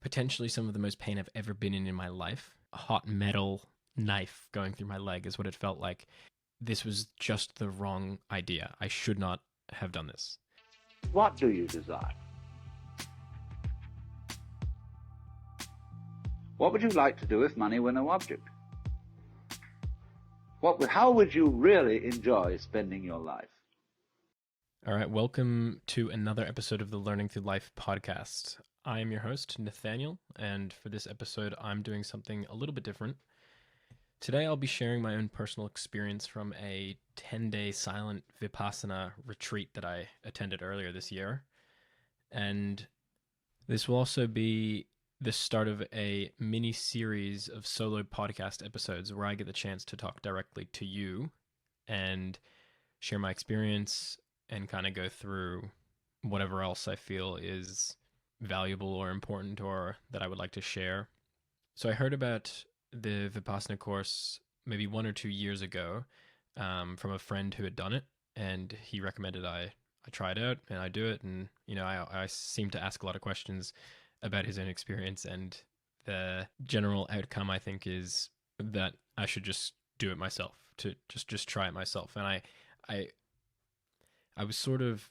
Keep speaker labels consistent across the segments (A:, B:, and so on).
A: potentially some of the most pain I've ever been in my life. A hot metal knife going through my leg is what it felt like. This was just the wrong idea. I should not have done this.
B: What do you desire? What would you like to do if money were no object? How would you really enjoy spending your life?
A: All right, welcome to another episode of the Learning Through Life podcast. I am your host, Nathaniel, and for this episode, I'm doing something a little bit different. Today, I'll be sharing my own personal experience from a 10-day Silent Vipassana Retreat that I attended earlier this year. And this will also be the start of a mini-series of solo podcast episodes where I get the chance to talk directly to you and share my experience and kind of go through whatever else I feel is valuable or important or that I would like to share. So I heard about the Vipassana course maybe 1 or 2 years ago from a friend who had done it, and he recommended I try it out and I do it. And, you know, I seem to ask a lot of questions about his own experience, and the general outcome, I think, is that I should just do it myself, to just try it myself. And I was sort of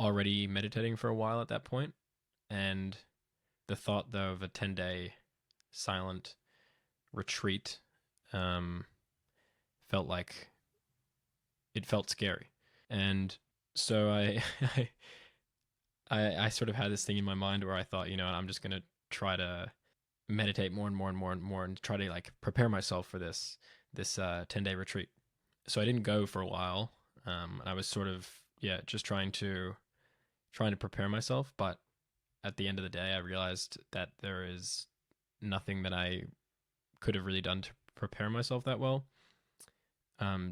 A: already meditating for a while at that point, and the thought, though, of a 10-day silent retreat felt like it felt scary. And so I sort of had this thing in my mind where I thought, you know, I'm just going to try to meditate more and more and more and more and try to like prepare myself for this 10-day retreat. So I didn't go for a while. And I was sort of, just trying to prepare myself. But at the end of the day, I realized that there is nothing that I could have really done to prepare myself that well.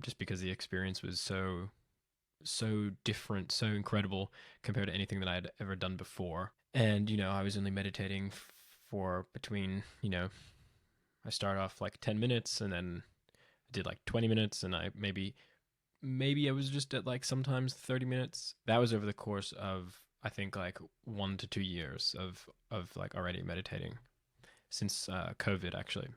A: Just because the experience was so different, so incredible compared to anything that I had ever done before. And, you know, I was only meditating for between, you know, I started off like 10 minutes and then I did like 20 minutes and I maybe I was just at like sometimes 30 minutes. That was over the course of, I think, like 1 to 2 years of like already meditating since COVID, actually.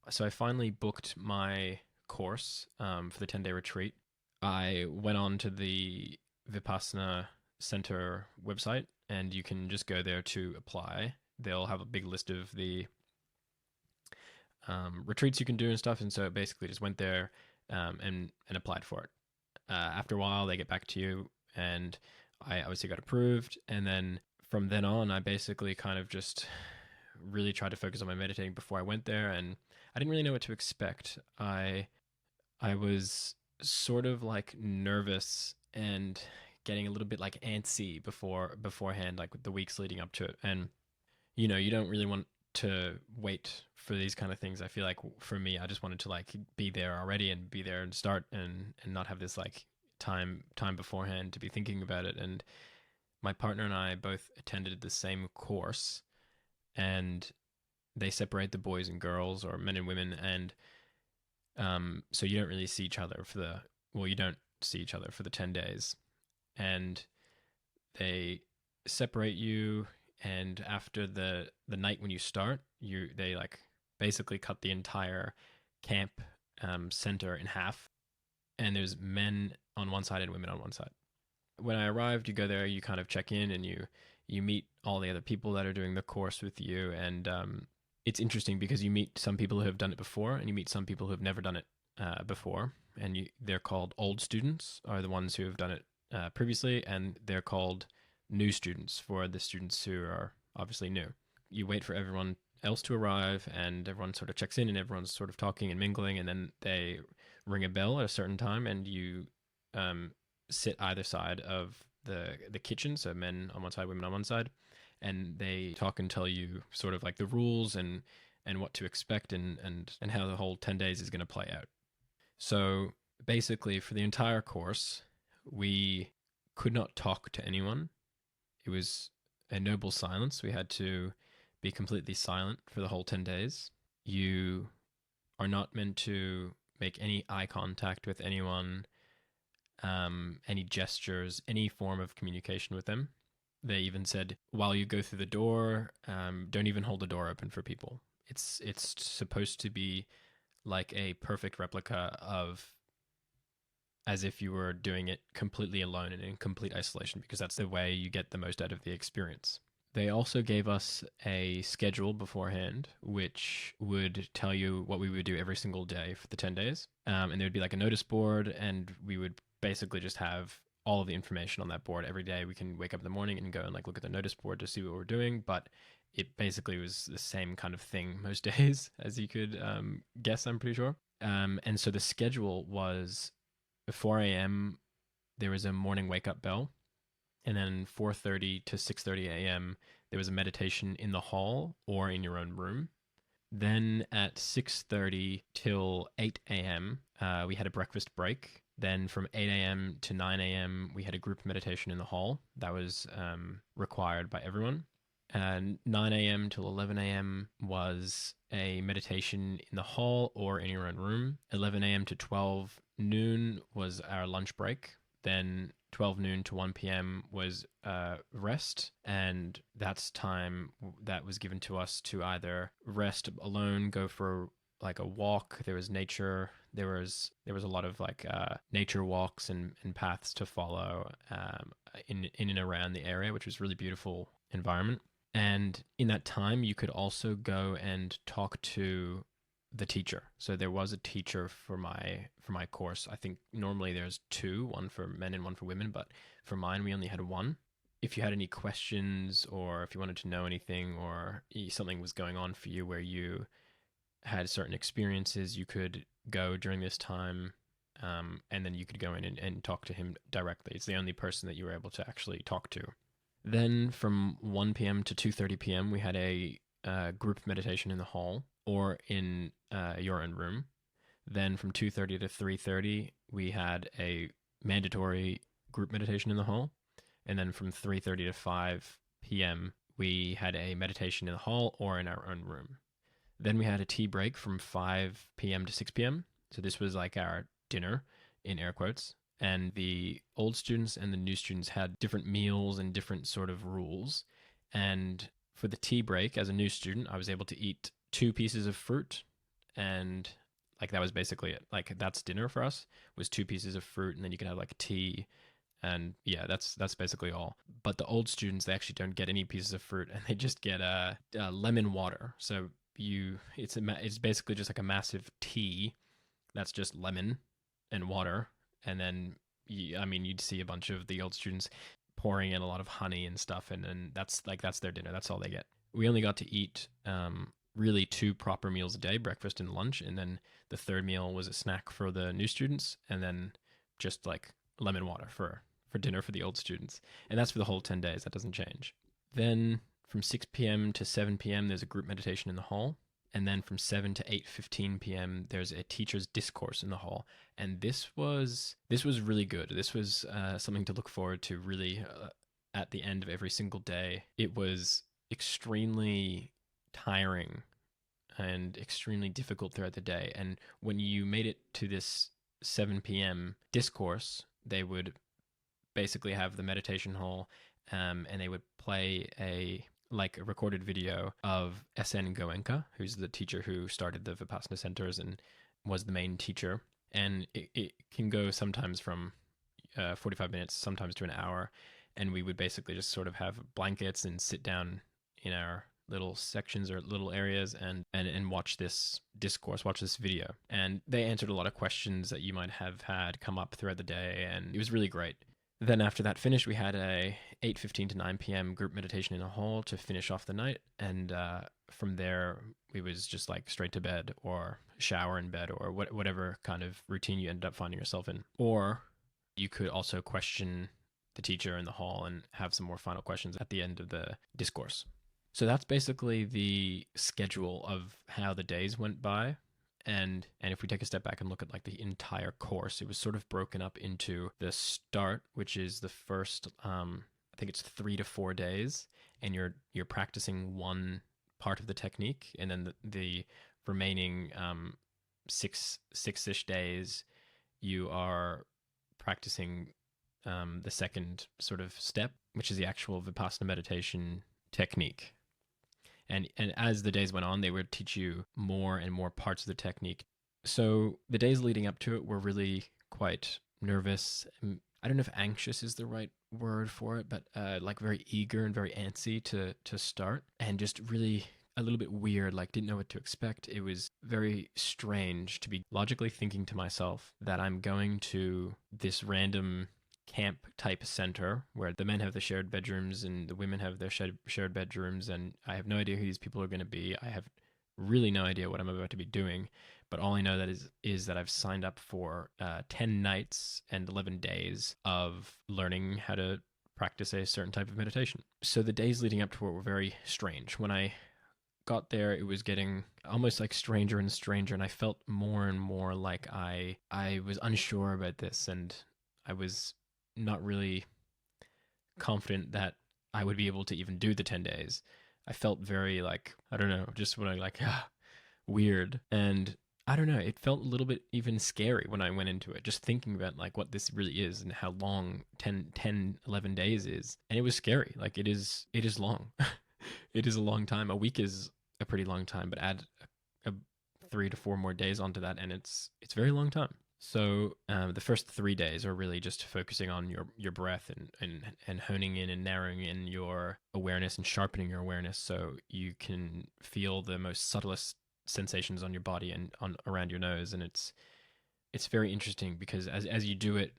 A: So I finally booked my course for the 10-day retreat. I went on to the Vipassana Center website, and you can just go there to apply. They'll have a big list of the retreats you can do and stuff, and so I basically just went there and applied for it. After a while, they get back to you, and I obviously got approved, and then from then on, I basically kind of just really tried to focus on my meditating before I went there, and I didn't really know what to expect. I was sort of like nervous and getting a little bit like antsy beforehand, like the weeks leading up to it. And, you know, you don't really want to wait for these kind of things. I feel like for me, I just wanted to like be there already and be there and start and not have this like time beforehand to be thinking about it. And my partner and I both attended the same course, and they separate the boys and girls, or men and women, and so you don't really see each other you don't see each other for the 10 days. And they separate you, and after the night when you start, they like basically cut the entire camp center in half, and there's men on one side and women on one side. When I arrived, you go there, you kind of check in, and you meet all the other people that are doing the course with you, and it's interesting because you meet some people who have done it before, and you meet some people who have never done it before, and they're called old students, are the ones who have done it previously, and they're called new students for the students who are obviously new. You wait for everyone else to arrive, and everyone sort of checks in, and everyone's sort of talking and mingling, and then they ring a bell at a certain time, and you sit either side of the kitchen, so men on one side, women on one side, and they talk and tell you sort of like the rules and what to expect and how the whole 10 days is going to play out. So basically, for the entire course, we could not talk to anyone. It was a noble silence. We had to be completely silent for the whole 10 days. You are not meant to make any eye contact with anyone, any gestures, any form of communication with them. They even said, while you go through the door, don't even hold the door open for people. It's supposed to be like a perfect replica of as if you were doing it completely alone and in complete isolation, because that's the way you get the most out of the experience. They also gave us a schedule beforehand, which would tell you what we would do every single day for the 10 days. And there would be like a notice board, and we would basically just have all of the information on that board every day. We can wake up in the morning and go and like look at the notice board to see what we're doing. But it basically was the same kind of thing most days, as you could guess, I'm pretty sure. And so the schedule was 4 a.m. there was a morning wake up bell, and then 4:30 to 6:30 a.m. there was a meditation in the hall or in your own room. Then at 6:30 till 8 a.m. We had a breakfast break. Then from 8 a.m. to 9 a.m. we had a group meditation in the hall that was required by everyone. And 9 a.m. till 11 a.m. was a meditation in the hall or in your own room. 11 a.m. to 12 noon was our lunch break. Then 12 noon to 1 p.m. was rest, and that's time that was given to us to either rest alone, go for like a walk. There was nature. There was a lot of like nature walks and paths to follow in and around the area, which was really beautiful environment. And in that time, you could also go and talk to the teacher. So there was a teacher for my course. I think normally there's two, one for men and one for women, but for mine we only had one. If you had any questions, or if you wanted to know anything, or something was going on for you where you had certain experiences, you could go during this time, and then you could go in and talk to him directly. It's the only person that you were able to actually talk to. Then from 1 p.m. to 2:30 p.m. we had a group meditation in the hall or in your own room. Then from 2:30 to 3:30 we had a mandatory group meditation in the hall. And then from 3:30 to 5 p.m. we had a meditation in the hall or in our own room. Then we had a tea break from 5 p.m. to 6 p.m. So this was like our dinner, in air quotes. And the old students and the new students had different meals and different sort of rules. And for the tea break, as a new student, I was able to eat 2 pieces of fruit, and like that was basically it. Like that's dinner for us, was 2 pieces of fruit, and then you could have like tea, and yeah, that's basically all. But the old students, they actually don't get any pieces of fruit, and they just get lemon water. So it's basically just like a massive tea that's just lemon and water, and then you'd see a bunch of the old students pouring in a lot of honey and stuff, and then that's their dinner. That's all they get. We only got to eat really 2 proper meals a day, breakfast and lunch, and then the third meal was a snack for the new students, and then just like lemon water for dinner for the old students. And that's for the whole 10 days. That doesn't change. Then from 6 p.m. to 7 p.m. there's a group meditation in the hall. And then from 7 to 8:15 p.m. there's a teacher's discourse in the hall. And this was really good. This was something to look forward to, really, at the end of every single day. It was extremely tiring and extremely difficult throughout the day. And when you made it to this 7 p.m. discourse, they would basically have the meditation hall, and they would play a recorded video of SN Goenka, who's the teacher who started the Vipassana centers and was the main teacher. And it can go sometimes from 45 minutes, sometimes to an hour. And we would basically just sort of have blankets and sit down in our little sections or little areas and watch this discourse, watch this video. And they answered a lot of questions that you might have had come up throughout the day, and it was really great. Then after that finished, we had a 8:15 to 9 p.m. group meditation in the hall to finish off the night. And from there, we was just like straight to bed or shower in bed or whatever kind of routine you ended up finding yourself in. Or you could also question the teacher in the hall and have some more final questions at the end of the discourse. So that's basically the schedule of how the days went by. And if we take a step back and look at like the entire course, it was sort of broken up into the start, which is the first, I think it's 3 to 4 days, and you're practicing one part of the technique, and then the remaining six-ish days, you are practicing the second sort of step, which is the actual Vipassana meditation technique. And as the days went on, they would teach you more and more parts of the technique. So the days leading up to it were really quite nervous. I don't know if anxious is the right word for it, but like very eager and very antsy to start, and just really a little bit weird, like didn't know what to expect. It was very strange to be logically thinking to myself that I'm going to this random camp type center where the men have the shared bedrooms and the women have their shared bedrooms, and I have no idea who these people are going to be. I have really no idea what I'm about to be doing, but all I know that is that I've signed up for 10 nights and 11 days of learning how to practice a certain type of meditation. So the days leading up to it were very strange. When I got there, it was getting almost like stranger and stranger, and I felt more and more like I was unsure about this, and I was not really confident that I would be able to even do the 10 days. I felt very like, I don't know, just when I like, weird. And I don't know, it felt a little bit even scary when I went into it, just thinking about like what this really is and how long 11 days is. And it was scary. Like it is long. It is a long time. A week is a pretty long time, but add a 3 to 4 more days onto that, and it's a very long time. So the first 3 days are really just focusing on your breath and honing in and narrowing in your awareness and sharpening your awareness so you can feel the most subtlest sensations on your body and on around your nose. And it's very interesting because as you do it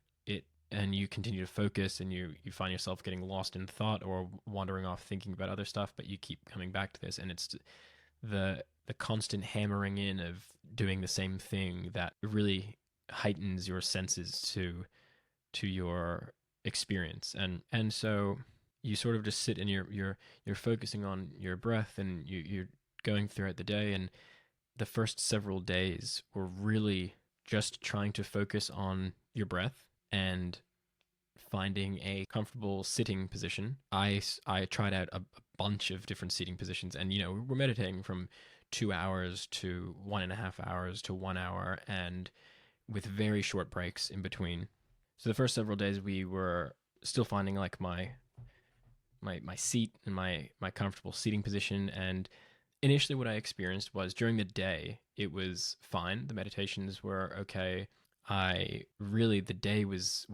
A: and you continue to focus and you find yourself getting lost in thought or wandering off thinking about other stuff, but you keep coming back to this, and it's the constant hammering in of doing the same thing that really heightens your senses to your experience. And so you sort of just sit and you're focusing on your breath, and you're going throughout the day. And the first several days were really just trying to focus on your breath and finding a comfortable sitting position. I tried out a bunch of different seating positions, and we're meditating from 2 hours to 1.5 hours to 1 hour, and with very short breaks in between. So the first several days we were still finding like my seat and my comfortable seating position. And initially what I experienced was during the day it was fine. The meditations were okay. The day was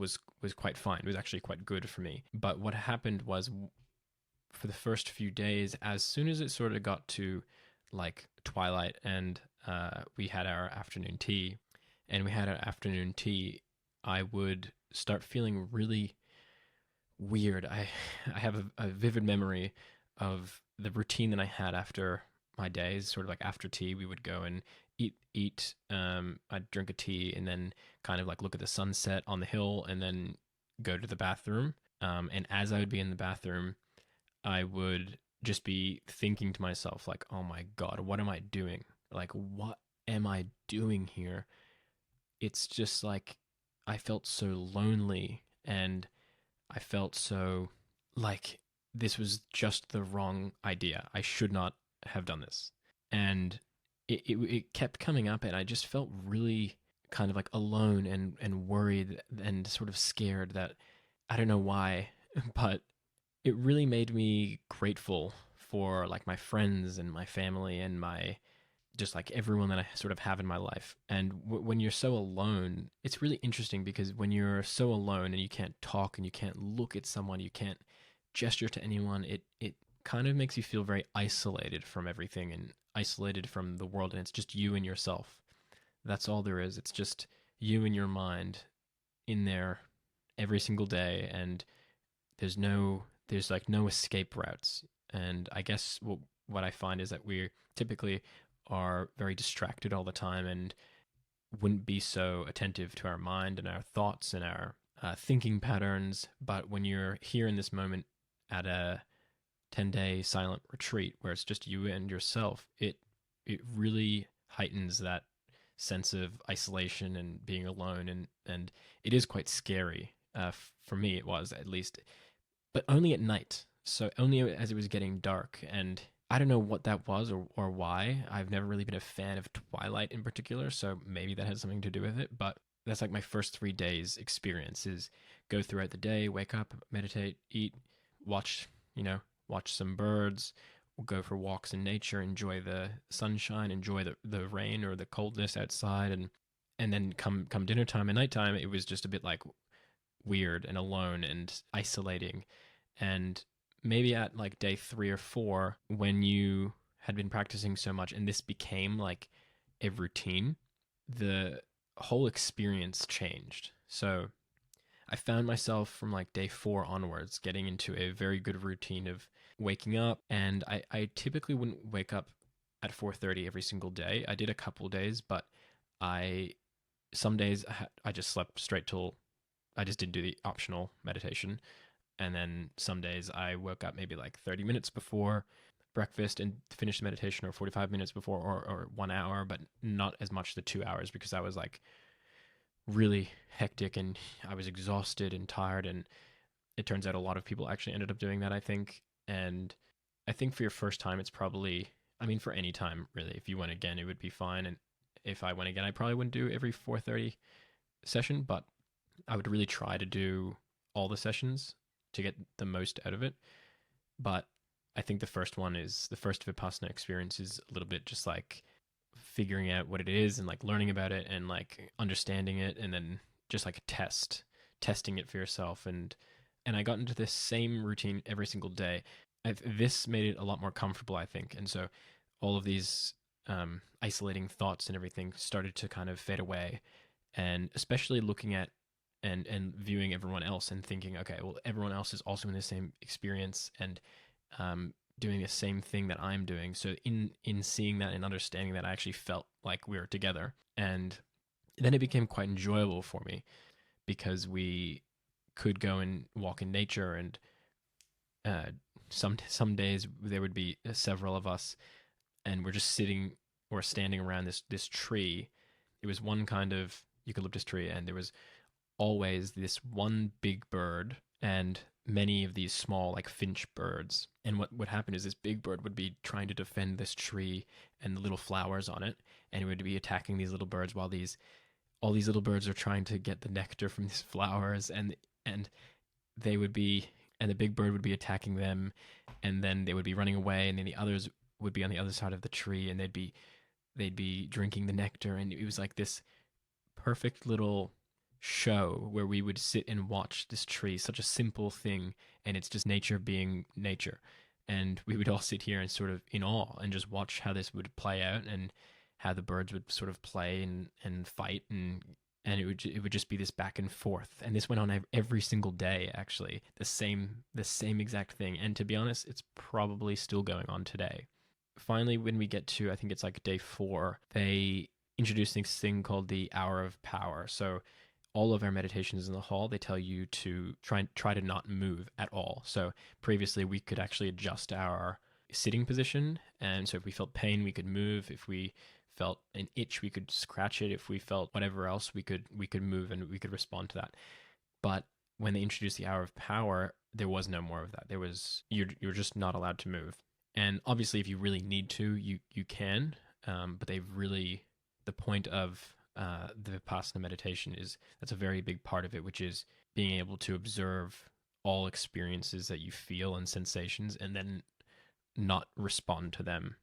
A: quite fine. It was actually quite good for me. But what happened was, for the first few days, as soon as it sort of got to like twilight and we had our afternoon tea, I would start feeling really weird. I have a vivid memory of the routine that I had after my days. Sort of like after tea, we would go and eat. I'd drink a tea and then kind of like look at the sunset on the hill and then go to the bathroom. And as I would be in the bathroom, I would just be thinking to myself like, oh my God, what am I doing? Like, what am I doing here? It's just like I felt so lonely, and I felt so like this was just the wrong idea. I should not have done this. And it kept coming up, and I just felt really kind of like alone and worried and sort of scared that I don't know why, but it really made me grateful for like my friends and my family and my just like everyone that I sort of have in my life. And when you're so alone, it's really interesting because when you're so alone and you can't talk and you can't look at someone, you can't gesture to anyone, it kind of makes you feel very isolated from everything and isolated from the world. And it's just you and yourself. That's all there is. It's just you and your mind in there every single day. And there's like no escape routes. And I guess what I find is that we typically are very distracted all the time and wouldn't be so attentive to our mind and our thoughts and our thinking patterns. But when you're here in this moment at a 10-day silent retreat where it's just you and yourself, it really heightens that sense of isolation and being alone. And it is quite scary. For me, it was, at least, but only at night. So only as it was getting dark. And I don't know what that was or why. I've never really been a fan of Twilight in particular, so maybe that has something to do with it. But that's like my first 3 days experience is go throughout the day, wake up, meditate, eat, watch, watch some birds, go for walks in nature, enjoy the sunshine, enjoy the rain or the coldness outside, and then come dinner time and nighttime, it was just a bit like weird and alone and isolating. And maybe at like day 3 or 4, when you had been practicing so much and this became like a routine, the whole experience changed. So I found myself from like day 4 onwards getting into a very good routine of waking up. And I typically wouldn't wake up at 4:30 every single day. I did a couple days, but I some days I just slept straight till I just didn't do the optional meditation. And then some days I woke up maybe like 30 minutes before breakfast and finished the meditation, or 45 minutes before, or 1 hour, but not as much the 2 hours because I was like really hectic and I was exhausted and tired. And it turns out a lot of people actually ended up doing that, I think. And I think for your first time, it's probably, I mean, for any time really, if you went again, it would be fine. And if I went again, I probably wouldn't do every 4:30 session, but I would really try to do all the sessions to get the most out of it. But I think the first Vipassana experience is a little bit just like figuring out what it is and like learning about it and like understanding it, and then just like testing it for yourself. And I got into this same routine every single day. This made it a lot more comfortable, I think. And so all of these isolating thoughts and everything started to kind of fade away. And especially looking at and viewing everyone else and thinking, okay, well, everyone else is also in the same experience and doing the same thing that I'm doing. So in seeing that and understanding that, I actually felt like we were together. And then it became quite enjoyable for me because we could go and walk in nature. And some days there would be several of us, and we're just sitting or standing around this tree. It was one kind of eucalyptus tree, and there was always this one big bird and many of these small like finch birds. And what would happen is this big bird would be trying to defend this tree and the little flowers on it, and it would be attacking these little birds while these all these little birds are trying to get the nectar from these flowers. And they would be and the big bird would be attacking them, and then they would be running away, and then the others would be on the other side of the tree, and they'd be drinking the nectar. And it was like this perfect little show where we would sit and watch this tree, such a simple thing, and it's just nature being nature. And we would all sit here and sort of in awe and just watch how this would play out, and how the birds would sort of play and fight, and it would just be this back and forth. And this went on every single day, actually, the same exact thing. And to be honest, it's probably still going on today. Finally, when we get to, I think it's like day 4, they introduce this thing called the hour of power. So all of our meditations in the hall, they tell you to try to not move at all. So previously we could actually adjust our sitting position, and so if we felt pain, we could move. If we felt an itch, we could scratch it. If we felt whatever else, we could move and we could respond to that. But when they introduced the hour of power, there was no more of that. There was you're just not allowed to move. And obviously, if you really need to, you can. But they've really the point of the Vipassana meditation is that's a very big part of it, which is being able to observe all experiences that you feel and sensations, and then not respond to them,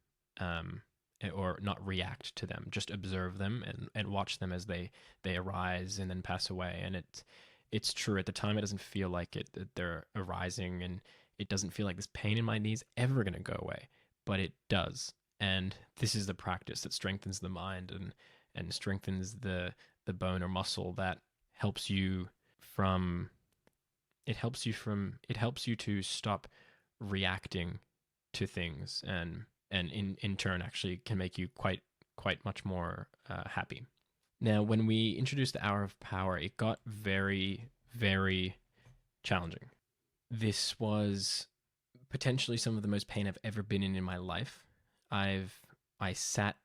A: or not react to them. Just observe them and watch them as they arise and then pass away. And it's true, at the time it doesn't feel like it that they're arising, and it doesn't feel like this pain in my knees ever going to go away, but it does. And this is the practice that strengthens the mind and strengthens the bone or muscle that helps you from it helps you to stop reacting to things, and in turn actually can make you quite much more happy. Now, when we introduced the hour of power, it got very, very challenging. This was potentially some of the most pain I've ever been in my life. I sat,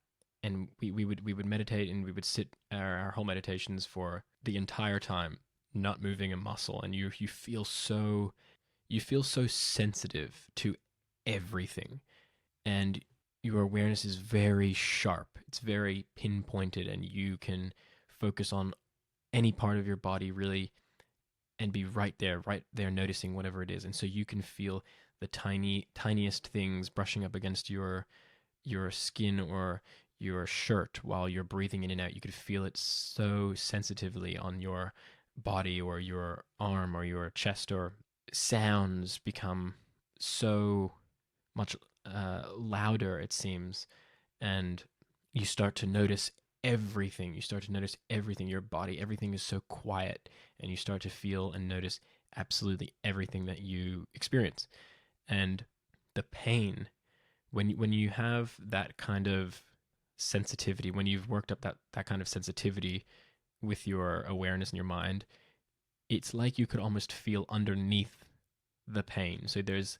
A: and we would meditate, and we would sit our whole meditations for the entire time, not moving a muscle, and you feel so sensitive to everything, and your awareness is very sharp. It's very pinpointed, and you can focus on any part of your body really, and be right there noticing whatever it is. And so you can feel the tiniest things brushing up against your skin or your shirt while you're breathing in and out. You could feel it so sensitively on your body or your arm or your chest, or sounds become so much louder, it seems. And you start to notice everything. You start to notice everything. Your body, everything is so quiet, and you start to feel and notice absolutely everything that you experience. And the pain, when you have that kind of sensitivity, when you've worked up that kind of sensitivity with your awareness in your mind, it's like you could almost feel underneath the pain. So there's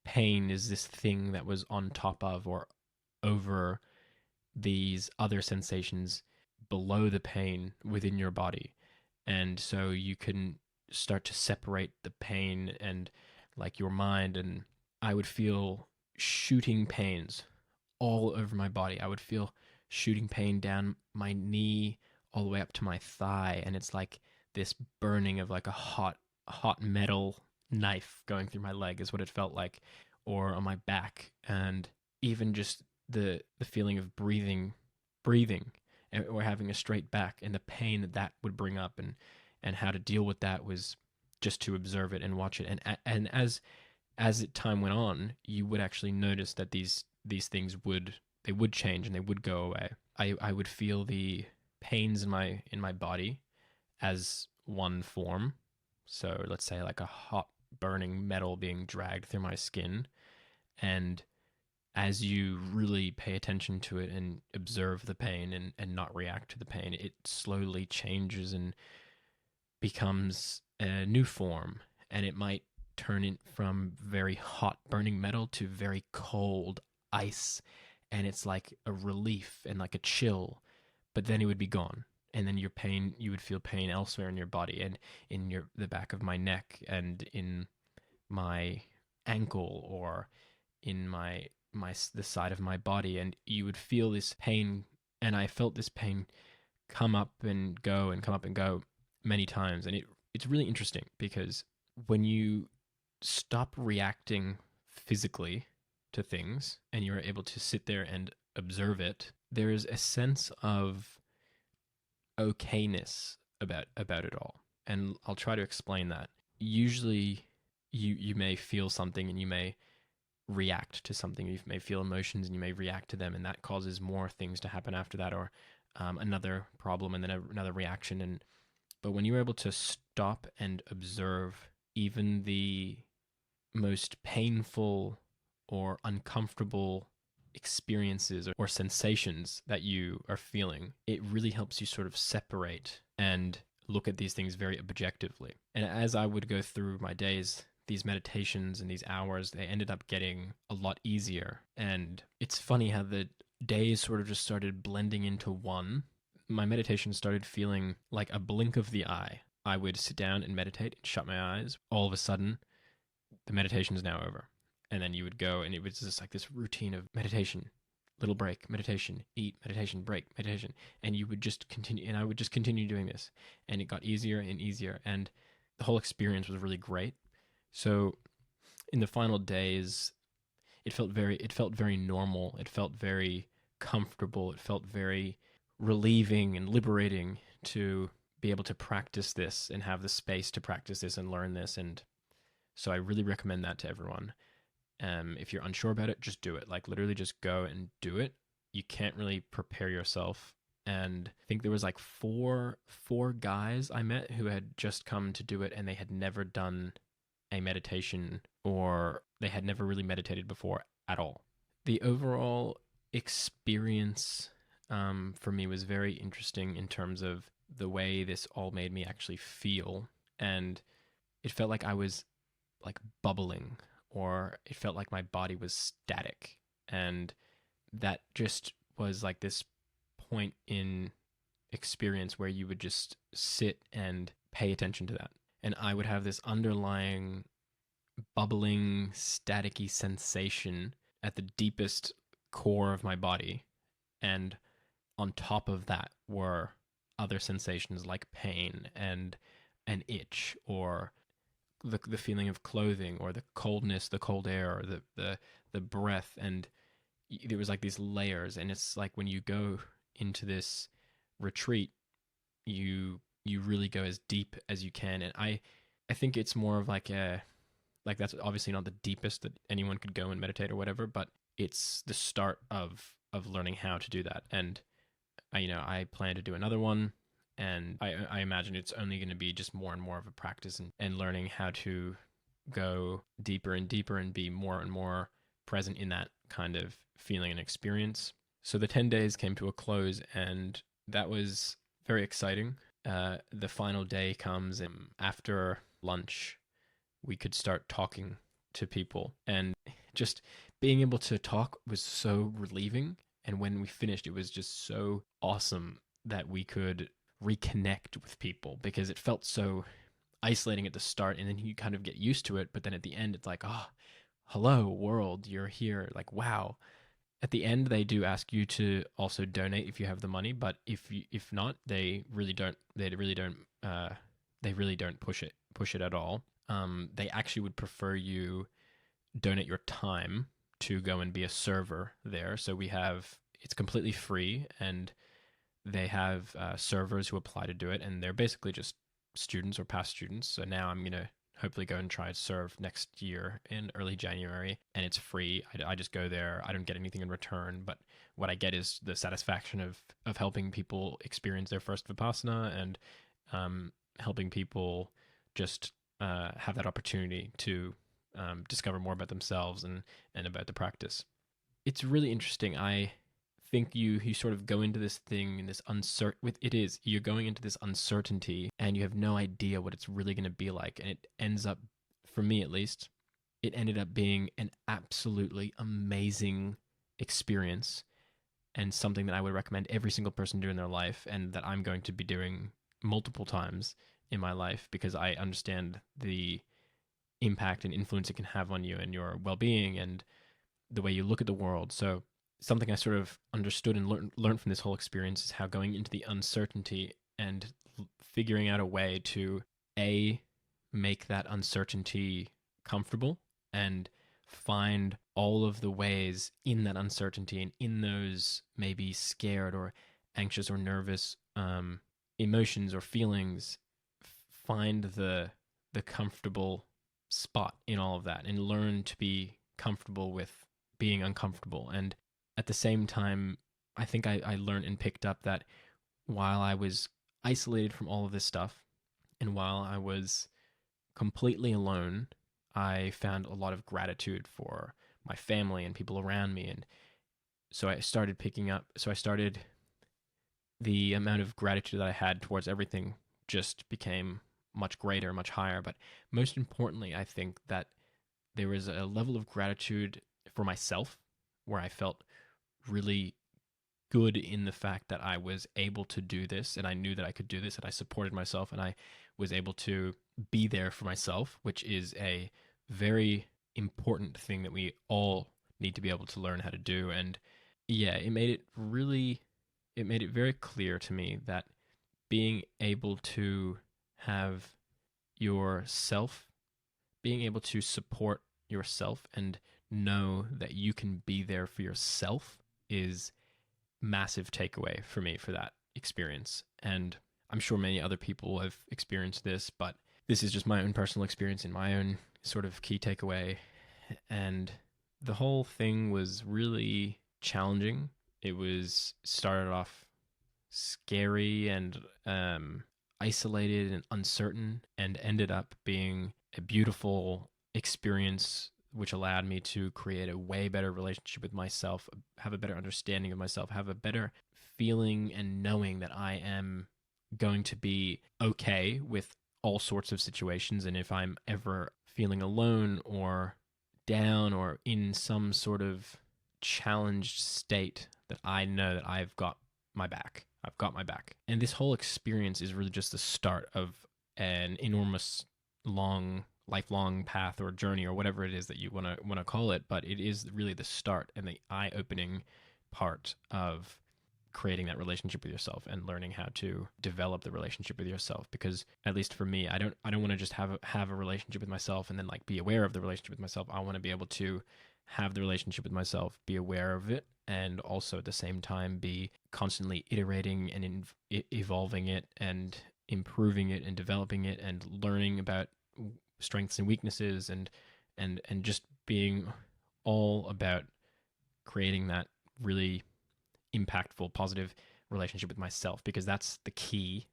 A: pain is this thing that was on top of or over these other sensations below the pain within your body. And so you can start to separate the pain and like your mind. And I would feel shooting pains all over my body. I would feel shooting pain down my knee all the way up to my thigh. And it's like this burning of like a hot metal knife going through my leg is what it felt like, or on my back. And even just the feeling of breathing or having a straight back, and the pain that that would bring up, and how to deal with that was just to observe it and watch it. And as time went on, you would actually notice that these things would they would change and they would go away. I would feel the pains in my body as one form. So let's say like a hot burning metal being dragged through my skin. And as you really pay attention to it and observe the pain, and not react to the pain, it slowly changes and becomes a new form. And it might turn it from very hot burning metal to very cold ice. And it's like a relief and like a chill, but then it would be gone. And then your pain, you would feel pain elsewhere in your body, and in the back of my neck, and in my ankle, or in the side of my body. And you would feel this pain. And I felt this pain come up and go and come up and go many times. And it's really interesting, because when you stop reacting physically to things and you're able to sit there and observe it, there is a sense of okayness about it all. And I'll try to explain that. Usually you may feel something and you may react to something. You may feel emotions and you may react to them, and that causes more things to happen after that, or another problem, and then another reaction. But when you're able to stop and observe even the most painful or uncomfortable experiences or sensations that you are feeling, it really helps you sort of separate and look at these things very objectively. And as I would go through my days, these meditations and these hours, they ended up getting a lot easier. And it's funny how the days sort of just started blending into one. My meditation started feeling like a blink of the eye. I would sit down and meditate and shut my eyes. All of a sudden, the meditation is now over. And then you would go, and it was just like this routine of meditation, little break, meditation, eat, meditation, break, meditation. And you would just continue, and I would just continue doing this. And it got easier and easier. And the whole experience was really great. So in the final days, it felt very normal. It felt very comfortable. It felt very relieving and liberating to be able to practice this and have the space to practice this and learn this. And so I really recommend that to everyone. If you're unsure about it, just do it. Like literally just go and do it. You can't really prepare yourself. And I think there was like four guys I met who had just come to do it, and they had never done a meditation, or they had never really meditated before at all. The overall experience for me was very interesting in terms of the way this all made me actually feel. And it felt like I was like bubbling, or it felt like my body was static. And that just was like this point in experience where you would just sit and pay attention to that. And I would have this underlying bubbling, staticky sensation at the deepest core of my body. And on top of that were other sensations like pain and an itch, or the feeling of clothing, or the coldness, the cold air, or the breath. And there was like these layers. And it's like when you go into this retreat, you really go as deep as you can. And I think it's more of like a, like, that's obviously not the deepest that anyone could go and meditate or whatever, but it's the start of learning how to do that. And I plan to do another one, and I imagine it's only going to be just more and more of a practice, and learning how to go deeper and deeper and be more and more present in that kind of feeling and experience. So the 10 days came to a close, and that was very exciting. The final day comes, and after lunch, we could start talking to people. And just being able to talk was so relieving. And when we finished, it was just so awesome that we could reconnect with people, because it felt so isolating at the start, and then you kind of get used to it. But then at the end, it's like, oh, hello world, you're here. Like, wow. At the end, they do ask you to also donate if you have the money, but if not, they really don't. They really don't push it at all. They actually would prefer you donate your time to go and be a server there. So it's completely free, and they have servers who apply to do it, and they're basically just students or past students. So now I'm gonna hopefully go and try to serve next year in early January, and it's free. I just go there. I don't get anything in return, but what I get is the satisfaction of helping people experience their first Vipassana, and helping people just have that opportunity to discover more about themselves and about the practice. It's really interesting. I think you sort of go into this thing in this you're going into this uncertainty, and you have no idea what it's really going to be like. And it ends up, for me at least, it ended up being an absolutely amazing experience, and something that I would recommend every single person do in their life, and that I'm going to be doing multiple times in my life, because I understand the impact and influence it can have on you and your well-being and the way you look at the world. So something I sort of understood and learned from this whole experience is how going into the uncertainty and figuring out a way to make that uncertainty comfortable, and find all of the ways in that uncertainty and in those maybe scared or anxious or nervous emotions or feelings, find the comfortable spot in all of that, and learn to be comfortable with being uncomfortable. And at the same time, I think I learned and picked up that while I was isolated from all of this stuff, and while I was completely alone, I found a lot of gratitude for my family and people around me. And so I started the amount of gratitude that I had towards everything just became much greater, much higher. But most importantly, I think that there was a level of gratitude for myself, where I felt really good in the fact that I was able to do this, and I knew that I could do this, and I supported myself, and I was able to be there for myself, which is a very important thing that we all need to be able to learn how to do. And yeah, it made it very clear to me that being able to have yourself, being able to support yourself and know that you can be there for yourself, is massive takeaway for me for that experience. And I'm sure many other people have experienced this, but this is just my own personal experience and my own sort of key takeaway. And the whole thing was really challenging. It was started off scary and isolated and uncertain, and ended up being a beautiful experience, which allowed me to create a way better relationship with myself, have a better understanding of myself, have a better feeling and knowing that I am going to be okay with all sorts of situations. And if I'm ever feeling alone or down or in some sort of challenged state, that I know that I've got my back. I've got my back. And this whole experience is really just the start of an enormous, lifelong path or journey, or whatever it is that you want to call it. But it is really the start and the eye-opening part of creating that relationship with yourself and learning how to develop the relationship with yourself. Because at least for me, I don't want to just have a relationship with myself and then like be aware of the relationship with myself. I want to be able to have the relationship with myself, be aware of it, and also at the same time be constantly iterating and evolving it and improving it and developing it and learning about strengths and weaknesses and just being all about creating that really impactful, positive relationship with myself, because that's the key.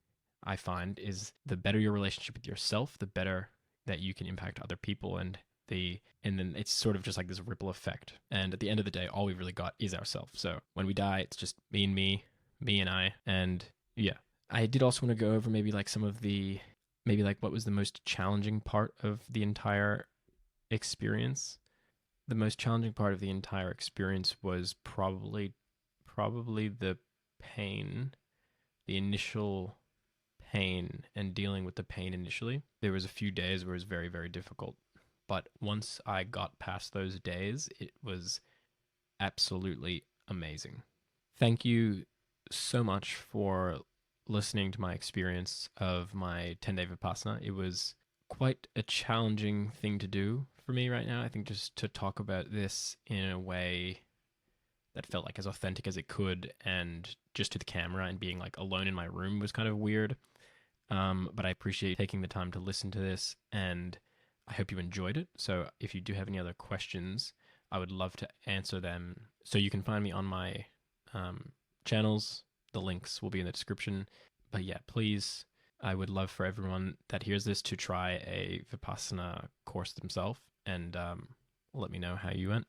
A: I find is the better your relationship with yourself, the better that you can impact other people, and then it's sort of just like this ripple effect. And at the end of the day, all we've really got is ourselves. So when we die, it's just me and me and I. And yeah, I did also want to go over maybe like some of the maybe like what was the most challenging part of the entire experience. The most challenging part of the entire experience was probably the pain, the initial pain, and dealing with the pain initially. There was a few days where it was very, very difficult. But once I got past those days, it was absolutely amazing. Thank you so much for listening to my experience of my 10-day Vipassana. It was quite a challenging thing to do for me right now. I think just to talk about this in a way that felt like as authentic as it could, and just to the camera and being like alone in my room was kind of weird. But I appreciate taking the time to listen to this, and I hope you enjoyed it. So if you do have any other questions, I would love to answer them. So you can find me on my channels. The links will be in the description. But yeah, please, I would love for everyone that hears this to try a Vipassana course themselves, and let me know how you went.